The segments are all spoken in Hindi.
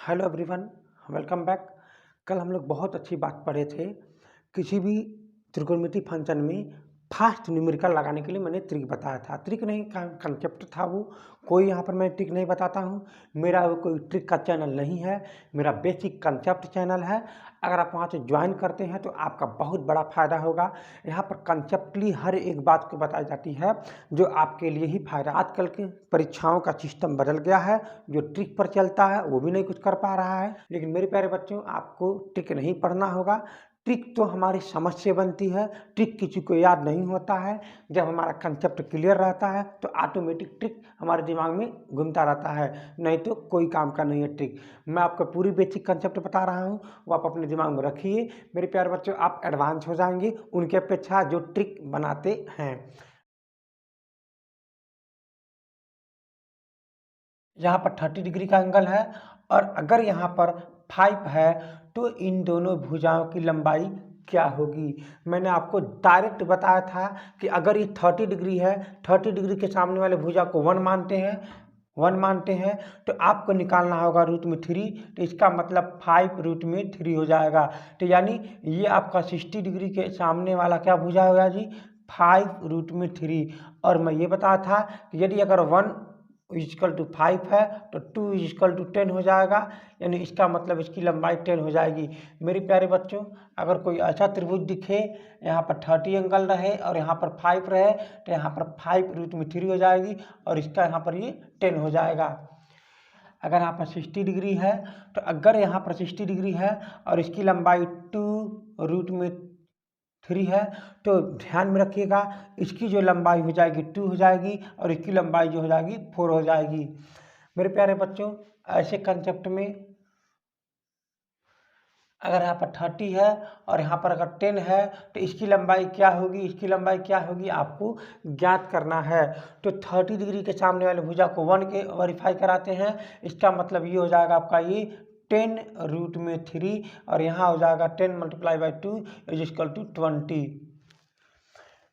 Hello everyone, welcome back. कल हम लोग बहुत अच्छी बात पढ़े थे। किसी भी त्रिकोणमिति फंक्शन में फास्ट न्यूमेरिकल लगाने के लिए मैंने ट्रिक बताया था। ट्रिक नहीं, कंसेप्ट था वो। कोई यहाँ पर मैं ट्रिक नहीं बताता हूँ। मेरा वो कोई ट्रिक का चैनल नहीं है, मेरा बेसिक कंसेप्ट चैनल है। अगर आप वहाँ से ज्वाइन करते हैं तो आपका बहुत बड़ा फ़ायदा होगा। यहाँ पर कंसेप्टली हर एक बात को बताई जाती है जो आपके लिए ही फायदा। आजकल के परीक्षाओं का सिस्टम बदल गया है। जो ट्रिक पर चलता है वो भी नहीं कुछ कर पा रहा है। लेकिन मेरे प्यारे बच्चों, आपको ट्रिक नहीं पढ़ना होगा। ट्रिक तो हमारी समझ से बनती है। ट्रिक किसी को याद नहीं होता है। जब हमारा कंसेप्ट क्लियर रहता है तो ऑटोमेटिक ट्रिक हमारे दिमाग में घूमता रहता है, नहीं तो कोई काम का नहीं है ट्रिक। मैं आपको पूरी बेसिक कंसेप्ट बता रहा हूँ, वो आप अपने दिमाग में रखिए। मेरे प्यारे बच्चों, आप एडवांस हो जाएंगे उनके अपेक्षा जो ट्रिक बनाते हैं। यहाँ पर 30 डिग्री का एंगल है और अगर यहाँ पर 5 है तो इन दोनों भुजाओं की लंबाई क्या होगी। मैंने आपको डायरेक्ट बताया था कि अगर ये 30 डिग्री है, 30 डिग्री के सामने वाले भुजा को 1 मानते हैं तो आपको निकालना होगा √3। तो इसका मतलब 5 √3 हो जाएगा। तो यानी ये आपका 60 डिग्री के सामने वाला क्या भुजा होगा जी, 5 √3। और मैं ये बताया था कि यदि अगर 1 इजकल टू 5 है तो 2 इजकल टू 10 हो जाएगा, यानी इसका मतलब इसकी लंबाई 10 हो जाएगी। मेरे प्यारे बच्चों, अगर कोई ऐसा त्रिभुज दिखे, यहाँ पर 30 एंगल रहे और यहाँ पर 5 रहे, तो यहाँ पर 5 √3 हो जाएगी और इसका यहाँ पर ये 10 हो जाएगा। अगर यहाँ पर 60 डिग्री है तो अगर यहाँ पर 60 डिग्री है और इसकी लंबाई 2 √3 है तो ध्यान में रखिएगा, इसकी जो लंबाई हो जाएगी 2 हो जाएगी और इसकी लंबाई जो हो जाएगी 4 हो जाएगी। मेरे प्यारे बच्चों, ऐसे कंसेप्ट में अगर यहाँ पर 30 है और यहाँ पर अगर 10 है तो इसकी लंबाई क्या होगी, इसकी लंबाई क्या होगी आपको ज्ञात करना है। तो 30 डिग्री के सामने वाले भुजा को 1 के वेरीफाई कराते हैं। इसका मतलब ये हो जाएगा आपका ये 10 √3 और यहाँ हो जाएगा 10 × 2 = 20।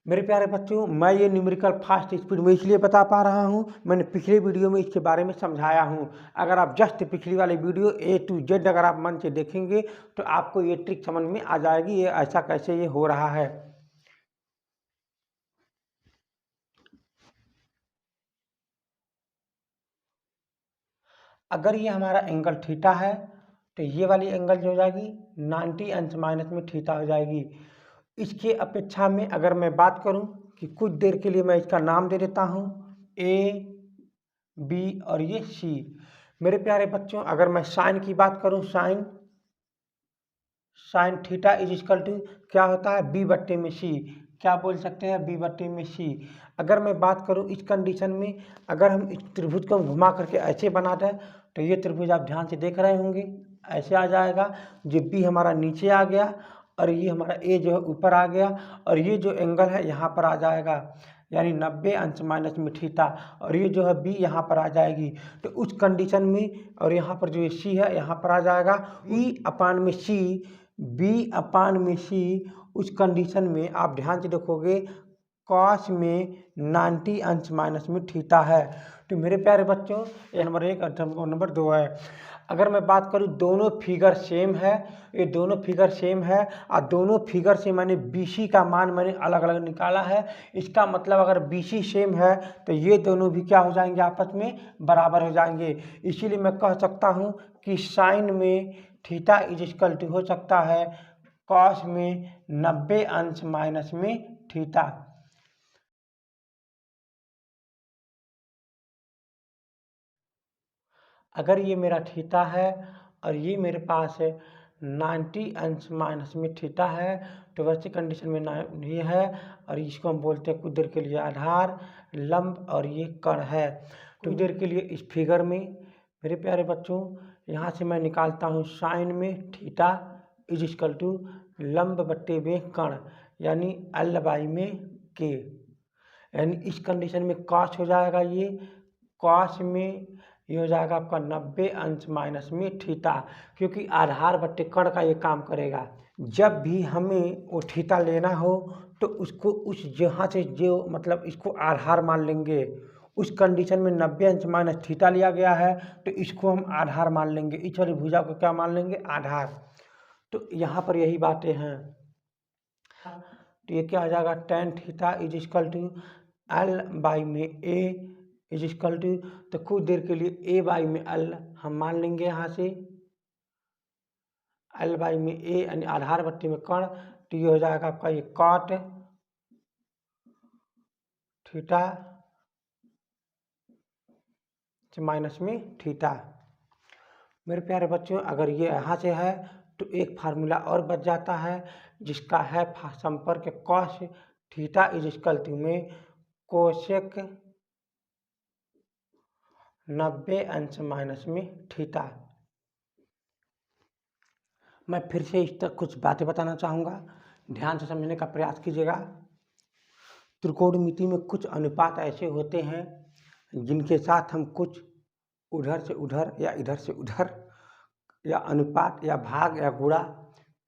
मेरे प्यारे बच्चों, मैं ये न्यूमेरिकल फास्ट स्पीड में इसलिए बता पा रहा हूँ, मैंने पिछले वीडियो में इसके बारे में समझाया हूँ। अगर आप जस्ट पिछली वाली वीडियो A to Z अगर आप मन से देखेंगे तो आपको ये ट्रिक समझ में आ जाएगी, ये ऐसा कैसे ये हो रहा है। अगर ये हमारा एंगल थीटा है तो ये वाली एंगल जो हो जाएगी 90 अंश माइनस में थीटा हो जाएगी। इसके अपेक्षा में अगर मैं बात करूं कि कुछ देर के लिए मैं इसका नाम दे देता हूं A, B और ये C। मेरे प्यारे बच्चों, अगर मैं साइन की बात करूं, साइन थीटा = क्या होता है, B/C। क्या बोल सकते हैं, B/C। अगर मैं बात करूं इस कंडीशन में, अगर हम इस त्रिभुज को घुमा करके ऐसे बना दें तो ये त्रिभुज आप ध्यान से देख रहे होंगे, ऐसे आ जाएगा। जो B हमारा नीचे आ गया और ये हमारा A जो है ऊपर आ गया और ये जो एंगल है यहाँ पर आ जाएगा, यानी 90 अंश माइनस में थीटा, और ये जो है B यहाँ पर आ जाएगी। तो उस कंडीशन में, और यहाँ पर जो ये C है यहाँ पर आ जाएगा B/C। उस कंडीशन में आप ध्यान से देखोगे कॉस में 90 अंश माइनस में थीटा है। तो मेरे प्यारे बच्चों, ये नंबर 1 और नंबर 2 है। अगर मैं बात करूं दोनों फिगर सेम है, ये दोनों फिगर सेम है और दोनों फिगर से मैंने BC का मान मैंने अलग अलग निकाला है। इसका मतलब अगर BC सेम है तो ये दोनों भी क्या हो जाएंगे, आपस में बराबर हो जाएंगे। इसीलिए मैं कह सकता हूं कि साइन में थीटा = हो सकता है कॉस में 90 अंश माइनस में थीटा। अगर ये मेरा थीटा है और ये मेरे पास है 90 अंश माइनस में थीटा है, तो वैसे कंडीशन में ये है और इसको हम बोलते हैं कुछ देर के लिए आधार, लंब और ये कण है। कुछ देर के लिए इस फिगर में मेरे प्यारे बच्चों, यहाँ से मैं निकालता हूँ साइन में थीटा = लंब बट्टे में कण, यानी L/में K। यानी इस कंडीशन में कॉस हो जाएगा, ये कॉस में ये हो जाएगा आपका 90 अंश माइनस में थीटा, क्योंकि आधार बट्टे कण का ये काम करेगा। जब भी हमें वो थीटा लेना हो तो उसको उस जहाँ से जो मतलब इसको आधार मान लेंगे, उस कंडीशन में 90 अंश माइनस थीटा लिया गया है, तो इसको हम आधार मान लेंगे, इस वाली भुजा को क्या मान लेंगे, आधार। तो यहाँ पर यही बातें हैं। तो ये क्या आ जाएगा, tan theta is equal to L by में ए इज इक्वल टू, तो कुछ देर के लिए ए बाई में एल हम मान लेंगे, यहाँ से एल बाई में ए यानी आधार बट्टी में कण, तो ये हो जाएगा आपका ये कॉट थीटा माइनस में थीटा। मेरे प्यारे बच्चों, अगर ये यहाँ से है तो एक फार्मूला और बच जाता है, जिसका है संपर्क cos theta is equal to में कोसेक 90 अंश माइनस में थीटा। मैं फिर से इस तक कुछ बातें बताना चाहूँगा, ध्यान से समझने का प्रयास कीजिएगा। त्रिकोणमिति में कुछ अनुपात ऐसे होते हैं जिनके साथ हम कुछ उधर से उधर या इधर से उधर या अनुपात या भाग या गुणा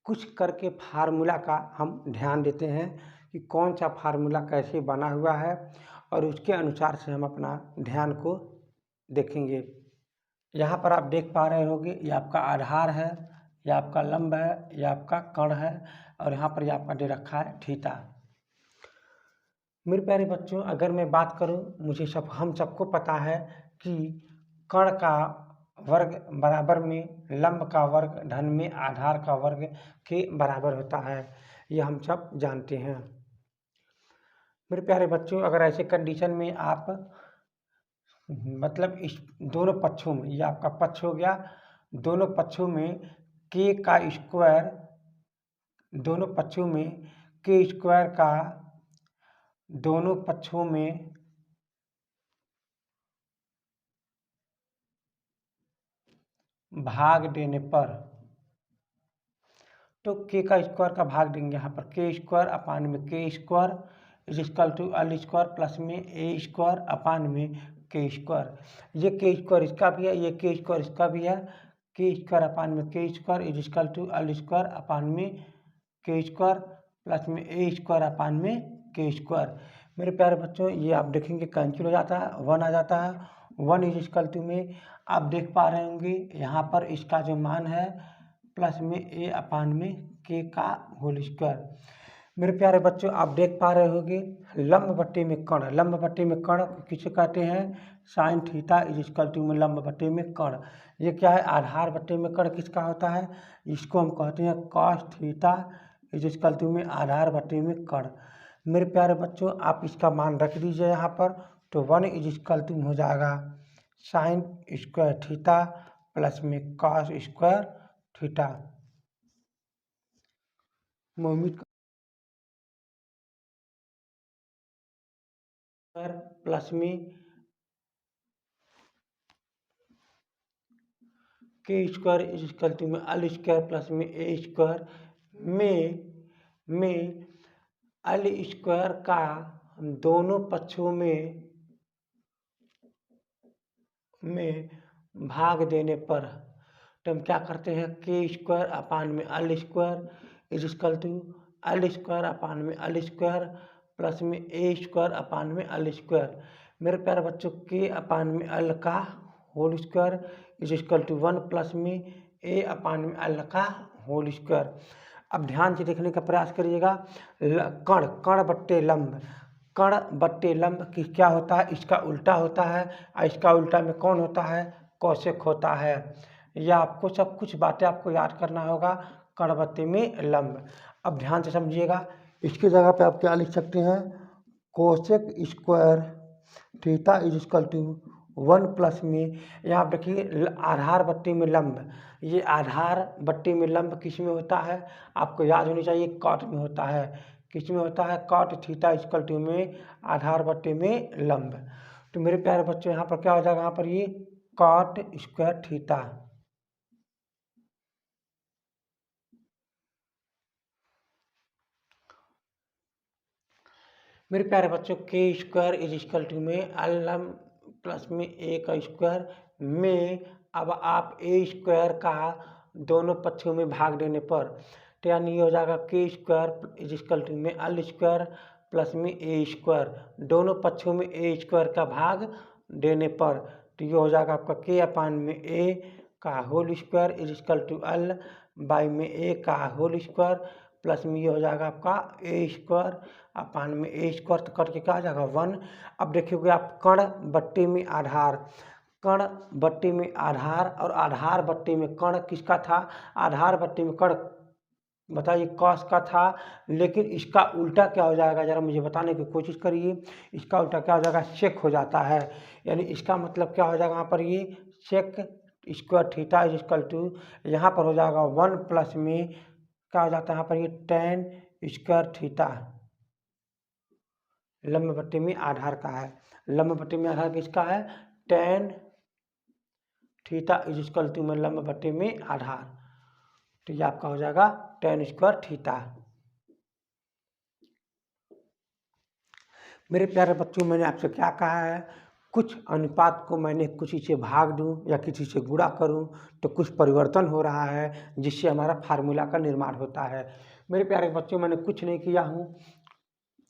कुछ करके फार्मूला का हम ध्यान देते हैं कि कौन सा फार्मूला कैसे बना हुआ है, और उसके अनुसार से हम अपना ध्यान को देखेंगे। यहाँ पर आप देख पा रहे होंगे, ये आपका आधार है, ये आपका लंब है, ये आपका कण है, और यहाँ पर ये आपका दे रखा है थीटा। मेरे प्यारे बच्चों, अगर मैं बात करूं, हम सबको पता है कि कण का वर्ग बराबर में लंब का वर्ग धन में आधार का वर्ग के बराबर होता है, ये हम सब जानते हैं। मेरे प्यारे बच्चों, अगर ऐसे कंडीशन में आप मतलब इस दोनों पक्षों में, ये आपका पक्ष हो गया, दोनों पक्षों में के का स्क्वायर, दोनों पक्षों में के स्क्वायर का दोनों पक्षों में भाग देने पर, तो के का स्क्वायर का भाग देंगे यहाँ पर के स्क्वायर अपान में के square is equal to L square plus में ए स्क्वायर अपान में के स्क्वायर। ये के स्क्वायर इसका भी है, ये के स्क्वायर इसका भी है, के स्क्वायर अपान में के square is equal to L square upon में के स्क्वायर प्लस में ए स्क्वायर अपान में के स्क्वायर। मेरे प्यारे बच्चों, ये आप देखेंगे कैंसिल हो जाता है, 1 आ जाता है, 1 इज इक्वल टू में आप देख पा रहे होंगे यहाँ पर इसका जो मान है प्लस में ए अपान में के का होल स्क्वायर। मेरे प्यारे बच्चों, आप देख पा रहे होंगे लंब बट्टे में कण, लंब बट्टे में कण किसे कहते हैं, sine theta is equal to में लंब बट्टे में कण। ये क्या है, आधार बट्टे में कण किसका होता है, इसको हम कहते हैं cos theta is equal to में आधार बट्टे में कण। मेरे प्यारे बच्चों, आप इसका मान रख दीजिए यहाँ पर, तो 1 इज इक्वल टू हो जाएगा साइन स्क्वायर थीटा प्लस में कॉस स्क्वायर थीटा। मैं उम्मीद प्लस में के स्क्वायर इज इक्वल टू में एल स्क्वायर प्लस में ए स्क्वायर में एल स्क्वायर का दोनों पक्षों में भाग देने पर, तो हम क्या करते हैं, के स्क्वायर अपान में L square is equal to L square upon में एल स्क्वायर प्लस में ए स्क्वायर अपान में एल स्क्वायर। मेरे प्यारे बच्चों, के अपान में एल का whole square is equal to 1 plus में ए अपान में एल का होल स्क्वायर। अब ध्यान से देखने का प्रयास करिएगा, कण कण बट्टे लंब, कण बट्टे लंब की क्या होता है, इसका उल्टा होता है, और इसका उल्टा में कौन होता है, कोसेक होता है। यह आपको सब कुछ बातें आपको याद करना होगा, कण बट्टे में लंब। अब ध्यान से समझिएगा, इसकी जगह पे आप क्या लिख सकते हैं, cosec square theta is equal to 1 plus में, यहाँ देखिए आधार बट्टे में लंब, ये आधार बट्टे में लंब किस में होता है, आपको याद होनी चाहिए, कॉट में होता है। किस में होता है, कॉट थीटा इक्वल टू में आधार बट्टे में लंब। तो मेरे प्यारे बच्चों, यहाँ पर क्या हो जाएगा, यहाँ पर ये कॉट स्क्वायर थीटा। मेरे प्यारे बच्चों, के स्क्वायर इज इक्वल टू में एल लंब प्लस में ए का स्क्वायर में, अब आप ए स्क्वायर का दोनों पक्षों में भाग देने पर, तो यानी ये हो जाएगा के स्क्वायर इज इक्वल टू में एल स्क्वायर प्लस में ए स्क्वायर, दोनों पक्षों में ए स्क्वायर का भाग देने पर तो ये हो जाएगा आपका के अपान में ए का whole square is equal to L by में ए का होल स्क्वायर प्लस में ये हो जाएगा आपका ए स्क्वायर अपान में ए स्क्वायर तो कट के क्या आ जाएगा 1। अब देखिएगा आप कण बट्टे में आधार, कण बट्टे में आधार और आधार बट्टे में कण किसका था? आधार बट्टे में कण बताइए कॉस का था, लेकिन इसका उल्टा क्या हो जाएगा जरा मुझे बताने की कोशिश करिए। इसका उल्टा क्या हो जाएगा? सेक हो जाता है, यानी इसका मतलब क्या हो जाएगा यहाँ पर ये sec square theta is equal to यहाँ पर हो जाएगा 1 प्लस में क्या हो जाता है यहाँ पर ये टेन स्क्वायर थीटा, लंब बट्टे में आधार का है, लंब बट्टे में आधार किसका है? Tan theta is equal to में लंब बट्टे में आधार, तो ये आपका हो जाएगा टेन स्क्वायर थीटा। मेरे प्यारे बच्चों मैंने आपसे क्या कहा है, कुछ अनुपात को मैंने किसी से भाग दूं या किसी से गुणा करूं तो कुछ परिवर्तन हो रहा है जिससे हमारा फार्मूला का निर्माण होता है। मेरे प्यारे बच्चों मैंने कुछ नहीं किया हूं,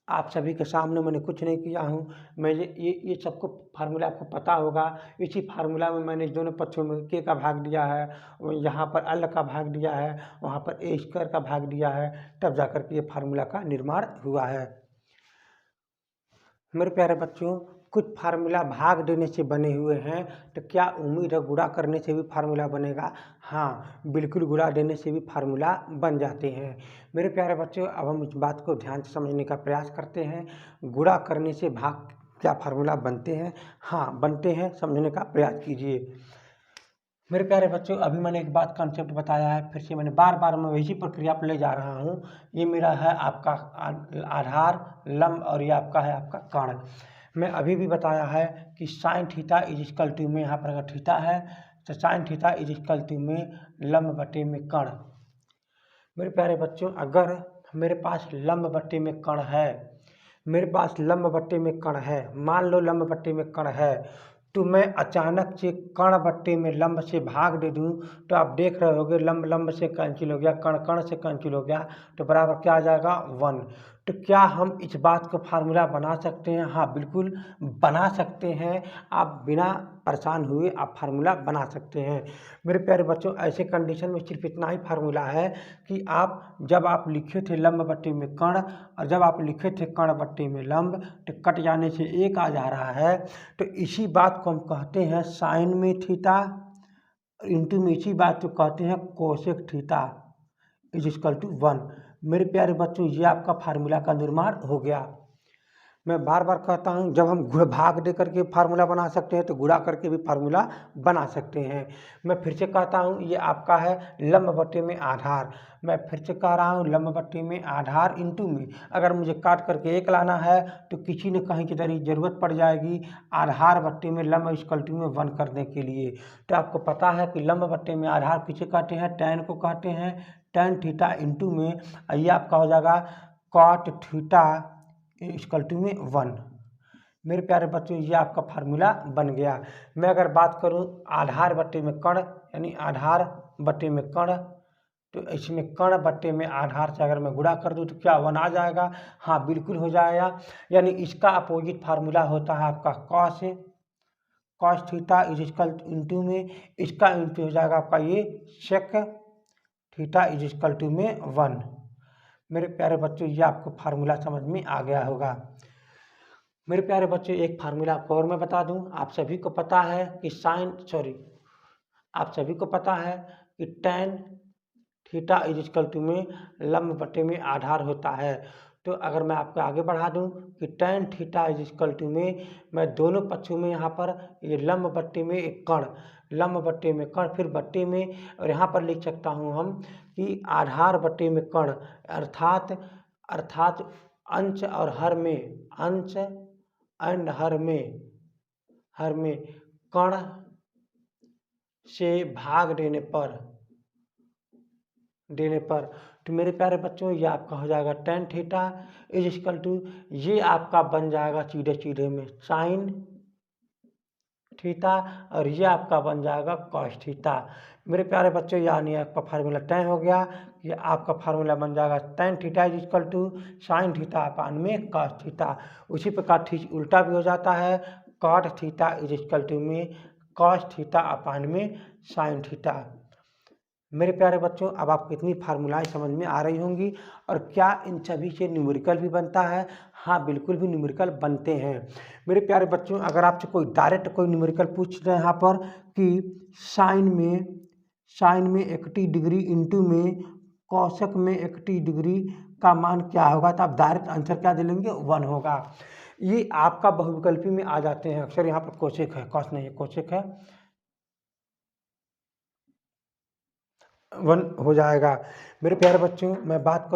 आप सभी के सामने मैंने कुछ नहीं किया हूँ। मैं ये सबको फार्मूला आपको पता होगा। इसी फार्मूला में मैंने दोनों पक्षों में के का भाग दिया है, यहाँ पर एल का भाग दिया है, वहाँ पर ए स्क्वायर का भाग दिया है, तब जाकर के ये फार्मूला का निर्माण हुआ है। मेरे प्यारे बच्चों कुछ फार्मूला भाग देने से बने हुए हैं, तो क्या उम्मीद है गुणा करने से भी फार्मूला बनेगा? हाँ बिल्कुल, गुणा देने से भी फार्मूला बन जाते हैं। मेरे प्यारे बच्चों अब हम इस बात को ध्यान से समझने का प्रयास करते हैं, गुणा करने से भाग क्या फार्मूला बनते हैं? हाँ बनते हैं, समझने का प्रयास कीजिए। मेरे प्यारे बच्चों अभी मैंने एक बात कॉन्सेप्ट बताया है, फिर से मैंने बार बार मैं वही प्रक्रिया पर ले जा रहा हूँ। ये मेरा है आपका आधार लंब और ये आपका है आपका कण। मैं अभी भी बताया है कि sine theta is equal to में यहाँ पर अगर थीटा है तो sine theta is equal to में लंब बटे में कण। मेरे प्यारे बच्चों अगर मेरे पास लंब बटे में कण है, मेरे पास लंब बट्टे में कण है, मान लो लंब बट्टे में कण है, तो मैं अचानक से कण बट्टे में लंब से भाग दे दूं तो आप देख रहे होगे लंब लंब से कैंसिल हो गया, कण कण से कैंसिल हो गया, तो बराबर क्या आ जाएगा 1। तो क्या हम इस बात को फार्मूला बना सकते हैं? हाँ बिल्कुल बना सकते हैं, आप बिना परेशान हुए आप फार्मूला बना सकते हैं। मेरे प्यारे बच्चों ऐसे कंडीशन में सिर्फ इतना ही फार्मूला है कि आप जब आप लिखे थे लंब बट्टे में कण और जब आप लिखे थे कण बट्टे में लंब, तो कट जाने से एक आ जा रहा है, तो इसी बात को हम कहते हैं साइन में थीटा, इंटू में इसी बात को कहते हैं cosec theta is equal to 1। मेरे प्यारे बच्चों ये आपका फार्मूला का निर्माण हो गया। मैं बार बार कहता हूँ जब हम भाग दे करके फार्मूला बना सकते हैं तो गुणा करके भी फार्मूला बना सकते हैं। मैं फिर से कहता हूँ ये आपका है लंब बट्टे में आधार, मैं फिर से कह रहा हूँ लंब बट्टे में आधार इंटू में अगर मुझे काट करके एक लाना है तो किसी न कहीं की तरह ज़रूरत पड़ जाएगी आधार बट्टे में लंब इक्वल टू में 1 करने के लिए। तो आपको पता है कि लंब बट्टे में आधार किसे कहते हैं? टैन को कहते हैं, टैन थीटा इंटू में ये आपका हो जाएगा कॉट थीटा इक्वल टू में 1। मेरे प्यारे बच्चों ये आपका फार्मूला बन गया। मैं अगर बात करूं आधार बट्टे में कण यानी आधार बट्टे में कण, तो इसमें कण बट्टे में आधार से अगर मैं गुणा कर दूं तो क्या 1 आ जाएगा? हाँ बिल्कुल हो जाएगा। यानी इसका अपोजिट फार्मूला होता है आपका cos theta is equal into में इसका इंटू हो जाएगा आपका ये sec theta is equal to में 1। मेरे प्यारे बच्चों ये आपको फार्मूला समझ में आ गया होगा। मेरे प्यारे बच्चों एक फार्मूला आपको और मैं बता दूं, आप सभी को पता है कि आप सभी को पता है कि tan theta is equal to में लंब बट्टे में आधार होता है। तो अगर मैं आपको आगे बढ़ा दूं कि tan theta is equal to में मैं दोनों पक्षों में यहाँ पर ये लंब बट्टे में एक कण, लंब बट्टे में कण फिर बट्टे में, और यहाँ पर लिख सकता हूँ हम कि आधार बट्टे में कण अर्थात अंश और हर में, अंश एंड हर में कण से भाग देने पर तो मेरे प्यारे बच्चों ये आपका हो जाएगा tan theta is equal to ये आपका बन जाएगा सीधे सीधे में साइन थीटा और ये आपका बन जाएगा कॉस थीटा। मेरे प्यारे बच्चों, यानी आपका फार्मूला तय हो गया। ये आपका फार्मूला बन जाएगा tan theta is equal to sine theta upon में कॉस थीटा। उसी प्रकार ठीक उल्टा भी हो जाता है, cot theta is equal to में कॉस थीटा अपान में साइन थीटा। मेरे प्यारे बच्चों, अब आपको इतनी फार्मूलाएं समझ में आ रही होंगी। और क्या इन सभी से न्यूमेरिकल भी बनता है? हाँ, बिल्कुल भी न्यूमेरिकल बनते हैं। मेरे प्यारे बच्चों, अगर आपसे कोई डायरेक्ट कोई न्यूमेरिकल पूछ रहे हैं यहाँ पर कि साइन में 80 डिग्री इंटू में कौशक में 80 डिग्री का मान क्या होगा, तो आप डायरेक्ट आंसर क्या दे लेंगे? 1 होगा। ये आपका बहुविकल्पी में आ जाते हैं अक्सर। यहाँ पर कोशेक है, कॉस नहीं है, कोशेक है, 1 हो जाएगा। मेरे प्यारे बच्चों, मैं बात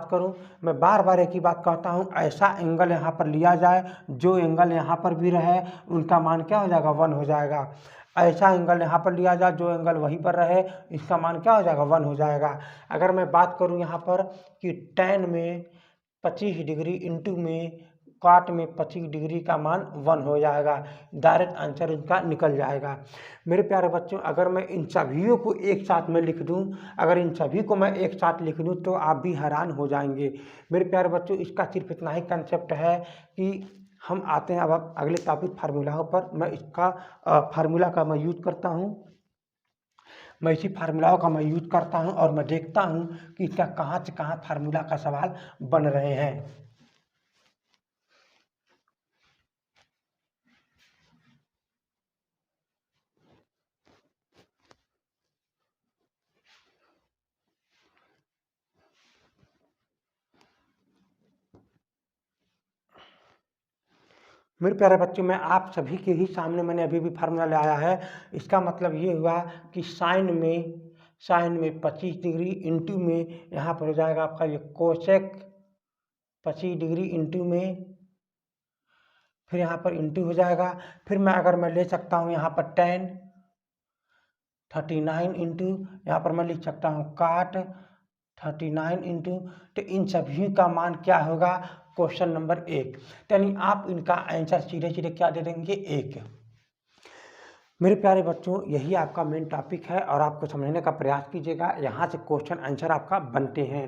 करूं, मैं बार बार एक ही बात कहता हूं, ऐसा एंगल यहाँ पर लिया जाए जो एंगल यहाँ पर भी रहे उनका मान क्या हो जाएगा? 1 हो जाएगा। ऐसा एंगल यहाँ पर लिया जाए जो एंगल वहीं पर रहे, इसका मान क्या हो जाएगा? 1 हो जाएगा। अगर मैं बात करूं यहाँ पर कि tan में 25 डिग्री इंटू में कॉट में 25 डिग्री का मान 1 हो जाएगा। डायरेक्ट आंसर इनका निकल जाएगा। मेरे प्यारे बच्चों, अगर मैं इन सभी को एक साथ में लिख दूं, तो आप भी हैरान हो जाएंगे। मेरे प्यारे बच्चों, इसका सिर्फ इतना ही कंसेप्ट है कि हम आते हैं अब अगले टॉपिक फार्मूलाओं पर। मैं इसका फार्मूला का मैं यूज करता हूँ, मैं इसी फार्मूलाओं का मैं यूज करता हूँ और मैं देखता हूँ कि क्या कहाँ से कहाँ फार्मूला का सवाल बन रहे हैं। मेरे प्यारे बच्चों, मैं आप सभी के ही सामने मैंने अभी भी फार्मूला लाया है। इसका मतलब ये हुआ कि साइन में 25 डिग्री इंटू में यहाँ पर हो जाएगा आपका ये कोसेक 25 डिग्री इंटू में, फिर यहाँ पर इंटू हो जाएगा। फिर मैं ले सकता हूँ यहाँ पर tan 39 इंटू, यहाँ पर मैं लिख सकता हूँ काट 39 इंटू। तो इन सभी का मान क्या होगा? Question number 1। यानी आप इनका आंसर सीधे सीधे क्या दे देंगे? 1। मेरे प्यारे बच्चों, यही आपका मेन टॉपिक है और आपको समझने का प्रयास कीजिएगा। यहाँ से क्वेश्चन आंसर आपका बनते हैं।